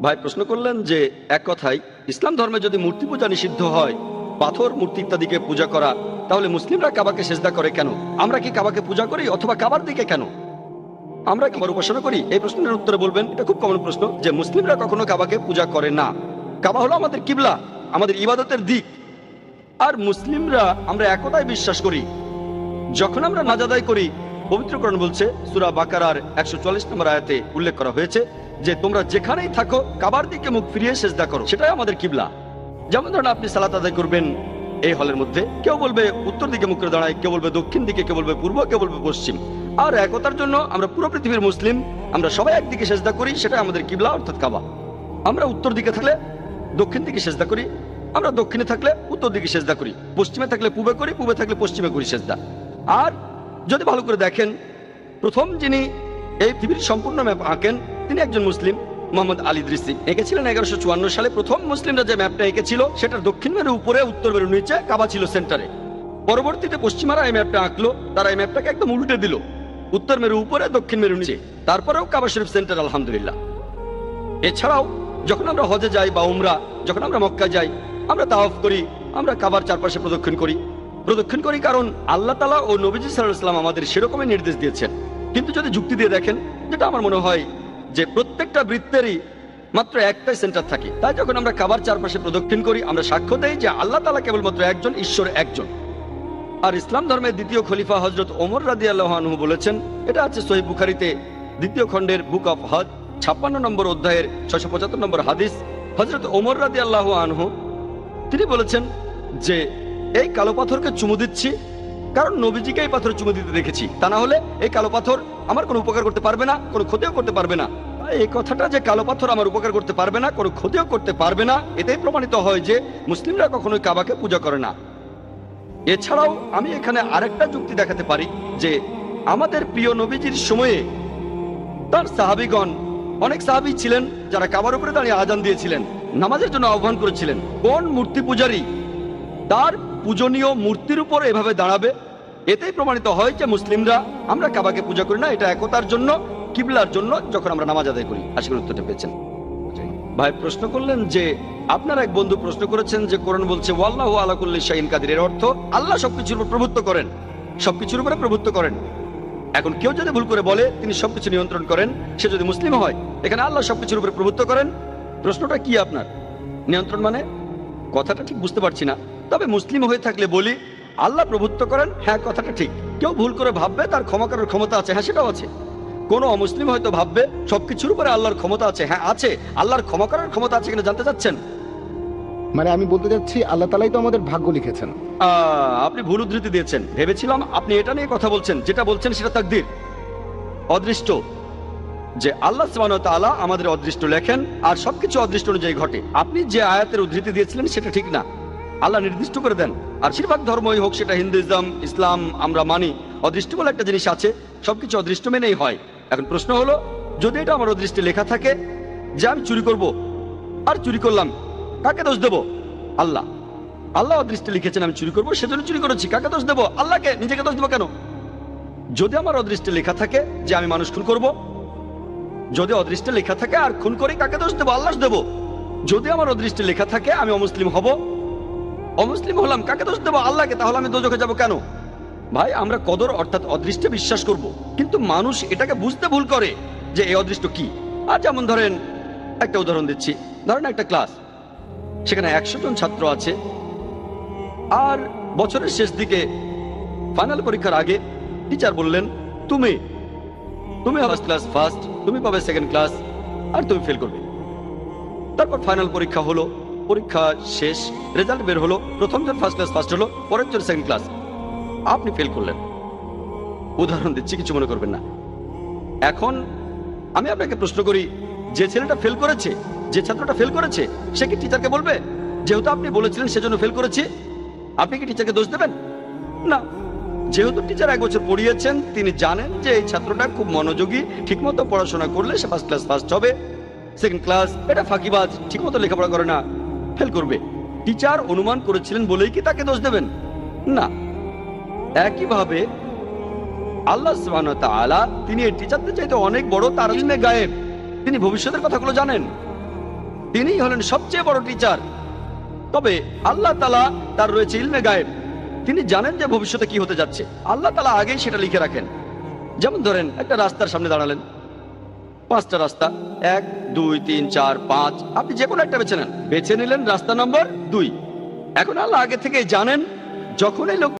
ভাই প্রশ্ন করলেন যে এক কথায় ইসলাম ধর্মে যদি মূর্তি পূজা নিষিদ্ধ হয়, পাথর মূর্তি ইত্যাদিকে পূজা করা, তাহলে মুসলিমরা কাবাকে সেজদা করে কেন? আমরা কি কাবাকে পূজা করি অথবা কাবার দিকে কেন আমরা কাবার উপাসনা করি? এই প্রশ্নের উত্তরে বলবেন, এটা খুব কমন প্রশ্ন, যে মুসলিমরা কখনো কাবাকে পূজা করে না। কাবা হলো আমাদের কিবলা, আমাদের ইবাদতের দিক। আর মুসলিমরা আমরা একতায় বিশ্বাস করি। যখন আমরা নামাজ আদায় করি, পবিত্র কোরআন বলছে সূরা বাকারার 144 নম্বর আয়াতে উল্লেখ করা হয়েছে যে তোমরা যেখানেই থাকো কাবার দিকে মুখ ফিরিয়ে সেজদা করো, সেটাই আমাদের কিবলা। যেমন ধরেন আপনি সালাত আদায় করবেন এই হলের মধ্যে, কেউ বলবে উত্তর দিকে মুখ করে দাঁড়ায়, কেউ বলবে দক্ষিণ দিকে, কেউ বলবে পূর্ব, কেউ বলবে পশ্চিম। আর একতার জন্য আমরা পুরো পৃথিবীর মুসলিম, আমরা সবাই একদিকে সেজদা করি, সেটাই আমাদের কিবলা অর্থাৎ কাবা। আমরা উত্তর দিকে থাকলে দক্ষিণ দিকে সেজদা করি, আমরা দক্ষিণে থাকলে উত্তর দিকে সেজদা করি, পশ্চিমে থাকলে পূবে করি, পূবে থাকলে পশ্চিমে করি সেজদা। আর যদি ভালো করে দেখেন, প্রথম যিনি এই পৃথিবীর সম্পূর্ণ ম্যাপ আঁকেন তিনি একজন মুসলিম, মোহাম্মদ আলী ইদ্রিসি এঁকেছিলেন 1154 সালে। প্রথম মুসলিমরা যে ম্যাপটা এঁকেছিল সেটার দক্ষিণ মেরু উপরে, উত্তর মেরু নিচে, কাবা ছিল সেন্টারে। পরবর্তীতে পশ্চিমারা এই ম্যাপটা আঁকলো, তারা এই ম্যাপটাকে একদম উল্টে দিল, উত্তর মেরু উপরে, দক্ষিণ মেরু নিচে, তারপরেও কাবা শরীফ সেন্টার আলহামদুলিল্লাহ। এছাড়াও যখন আমরা হজে যাই বা উমরা, যখন আমরা মক্কা যাই, আমরা তাওয়াফ করি, আমরা কাবার চারপাশে প্রদক্ষিণ করি কারণ আল্লাহ তাআলা ও নবীজি সাল্লাল্লাহু আলাইহি ওয়াসাল্লাম আমাদের সেরকমই নির্দেশ দিয়েছেন। কিন্তু যদি যুক্তি দিয়ে দেখেন, যেটা আমার মনে হয় যে প্রত্যেকটা বৃত্তেরই মাত্র একটাই সেন্টার থাকে, তাই যখন আমরা কাবার চারপাশে প্রদক্ষিণ করি আমরা সাক্ষ্য দেই যে আল্লাহ তাআলা কেবলমাত্র একজন, ঈশ্বর একজন। আর ইসলাম ধর্মের দ্বিতীয় খলিফা হযরত ওমর রাদিয়াল্লাহু আনহু বলেছেন, এটা আছে সহিহ বুখারীতে দ্বিতীয় খণ্ডের বুক অফ হজ 56 নম্বর অধ্যায়ের 675 নম্বর হাদিস। হযরত ওমর রাদিয়াল্লাহু আনহু তিনি বলেছেন যে এই কালো পাথরকে চুমু দিচ্ছি কারণ নবীজিকে এই পাথর চুমু দিতে দেখেছি, তা না হলে এই কালো পাথর আমার কোনো উপকার করতে পারবে না, কোনো ক্ষতিও করতে পারবে না। এই কথাটা যে কালো পাথর আমার উপকার করতে পারবে না, কোনো ক্ষতিও করতে পারবে না, এতেই প্রমাণিত হয় যে মুসলিমরা কখনোই কাবাকে পূজা করে না। এছাড়াও আমি এখানে আরেকটা যুক্তি দেখাতে পারি যে আমাদের প্রিয় নবীজির সময়ে তার সাহাবীগণ, অনেক সাহাবী ছিলেন যারা কাবার উপরে দাঁড়িয়ে আজান দিয়েছিলেন, নামাজের জন্য আহ্বান করেছিলেন। কোন মূর্তি পূজারী তার পূজনীয় মূর্তির উপর এভাবে দাঁড়াবে? এতেই প্রমাণিত হয় যে মুসলিমরা আমরা কাবাকে পূজা করি না, এটা একতার জন্য, কিবলার জন্য যখন আমরা নামাজ আদায় করি। আশা করি উত্তরটা পেয়েছেন। ভাই প্রশ্ন করলেন যে আপনার এক বন্ধু প্রশ্ন করেছেন যে কোরআন বলছে ওয়াল্লাহু আলা কুল্লি শাইইন কাদির, এর অর্থ আল্লাহ সবকিছুর উপর প্রভুত্ব করেন, সবকিছুর উপরে প্রভুত্ব করেন। এখন কেউ যদি ভুল করে বলে তিনি সবকিছু নিয়ন্ত্রণ করেন, সে যদি মুসলিম হয়, এখানে আল্লাহ সবকিছুর উপরে প্রভুত্ব করেন, প্রশ্নটা কি আপনার? নিয়ন্ত্রণ মানে কথাটা ঠিক বুঝতে পারছি না, তবে মুসলিম হয়ে থাকলে বলি আল্লাহ প্রভুত্ব করেন, হ্যাঁ কথাটা ঠিক। কেউ ভুল করে ভাববে তার ক্ষমা করার ক্ষমতা আছে, হ্যাঁ সেটাও আছে। কোনো অমুসলিম হয়তো ভাববে সবকিছুর উপরে আল্লাহর ক্ষমতা আছে, হ্যাঁ আছে। আল্লাহর ক্ষমা করার ক্ষমতা আছে কিনা জানতে চাচ্ছেন? মানে আমি বলতে চাচ্ছি আল্লাহ তাআলাই তো আমাদের ভাগ্য লিখেছেন। আপনি ভুল উদ্ধৃতি দিয়েছেন। ভেবেছিলাম আপনি এটা নিয়ে কথা বলছেন, যেটা বলছেন সেটা তাকদীর, অদৃষ্ট, যে আল্লাহ সুবহানাহু ওয়া তাআলা আমাদের অদৃষ্ট লেখেন আর সবকিছু অদৃষ্ট অনুযায়ী ঘটে। আপনি যে আয়াতের উদ্ধৃতি দিয়েছিলেন সেটা ঠিক না। আল্লাহ নির্দিষ্ট করে দেন, আর বেশিরভাগ ধর্মই হোক সেটা হিন্দুইজম, ইসলাম, আমরা মানি অদৃষ্ট বলে একটা জিনিস আছে, সবকিছু অদৃষ্ট মেনেই হয়। এখন প্রশ্ন হলো, যদি এটা আমার অদৃষ্টে লেখা থাকে যে আমি চুরি করব আর চুরি করলাম, কাকে দোষ দেব? আল্লাহ। আল্লাহ অদৃষ্টে লিখেছেন আমি চুরি করবো, সেজন্য চুরি করেছি, কাকে দোষ দেব? আল্লাহকে। নিজেকে দোষ দেবো কেন? যদি আমার অদৃষ্টে লেখা থাকে যে আমি মানুষ খুন করব, যদি অদৃষ্টে লেখা থাকে আর খুন করি, কাকে দোষ দেবো? আল্লাহ দেবো। যদি আমার অদৃষ্টে লেখা থাকে আমি অমুসলিম হব, অমুসলিম হলাম, কাকে দোষ দেবো? আল্লাহকে। তাহলে আমি দোজখে যাব কেন? ভাই আমরা কদর অর্থাৎ অদৃষ্টে বিশ্বাস করব, কিন্তু মানুষ এটাকে বুঝতে ভুল করে যে এই অদৃষ্ট কি। আর যেমন ধরেন একটা উদাহরণ দিচ্ছি, ধরেন একটা ক্লাস, সেখানে 100 জন ছাত্র আছে, আর বছরের শেষ দিকে ফাইনাল পরীক্ষার আগে টিচার বললেন তুমি হবে ক্লাস ফার্স্ট, তুমি পাবে সেকেন্ড ক্লাস, আর তুমি ফেল করবে। তারপর ফাইনাল পরীক্ষা হলো, পরীক্ষা শেষ, রেজাল্ট বের হলো, প্রথম জন ফার্স্ট ক্লাস ফার্স্ট হলো, পরের জন সেকেন্ড ক্লাস, আপনি ফেল করলেন। উদাহরণ দিচ্ছি, কিছু মনে করবেন না। এখন আমি আপনাকে প্রশ্ন করি, যে ছেলেটা ফেল করেছে, যে ছাত্রটা ফেল করেছে, সে কি টিচারকে বলবে যেহেতু আপনি বলেছিলেন সেজন্য ফেল করেছি? আপনি কি টিচারকে দোষ দেবেন? না। যেহেতু টিচার 1 বছর পড়িয়েছেন, তিনি জানেন যে এই ছাত্রটা খুব মনোযোগী, ঠিকমতো পড়াশোনা করলে সে ফার্স্ট ক্লাস ফার্স্ট হবে, সেকেন্ড ক্লাস এটা ফাঁকিবাজ, ঠিকমতো লেখাপড়া করে না, ফেল করবে। টিচার অনুমান করেছিলেন বলেই কি তাকে দোষ দেবেন? না। একইভাবে আল্লাহ সুবহানাহু ওয়া তাআলা তিনি এই টিচারদের চাইতে অনেক বড়, তার ইলমে গায়েব, তিনি ভবিষ্যতের কথাগুলো জানেন। তিনিই হলেন সবচেয়ে বড় টিচার। তবে আল্লাহ তাআলা তার রয়েছে ইলমে গায়েব, তিনি জানেন যে ভবিষ্যতে কি হতে যাচ্ছে। আল্লাহ তাআলা আগেই সেটা লিখে রাখেন। যেমন ধরেন একটা রাস্তার সামনে দাঁড়ালেন, 5টা রাস্তা, 1 2 3 4 5, আপনি যে কোনো একটা বেছে নেন, বেছে নিলেন রাস্তা নম্বর 2। এখন আল্লাহ আগে থেকে জানেন যখন এই লোক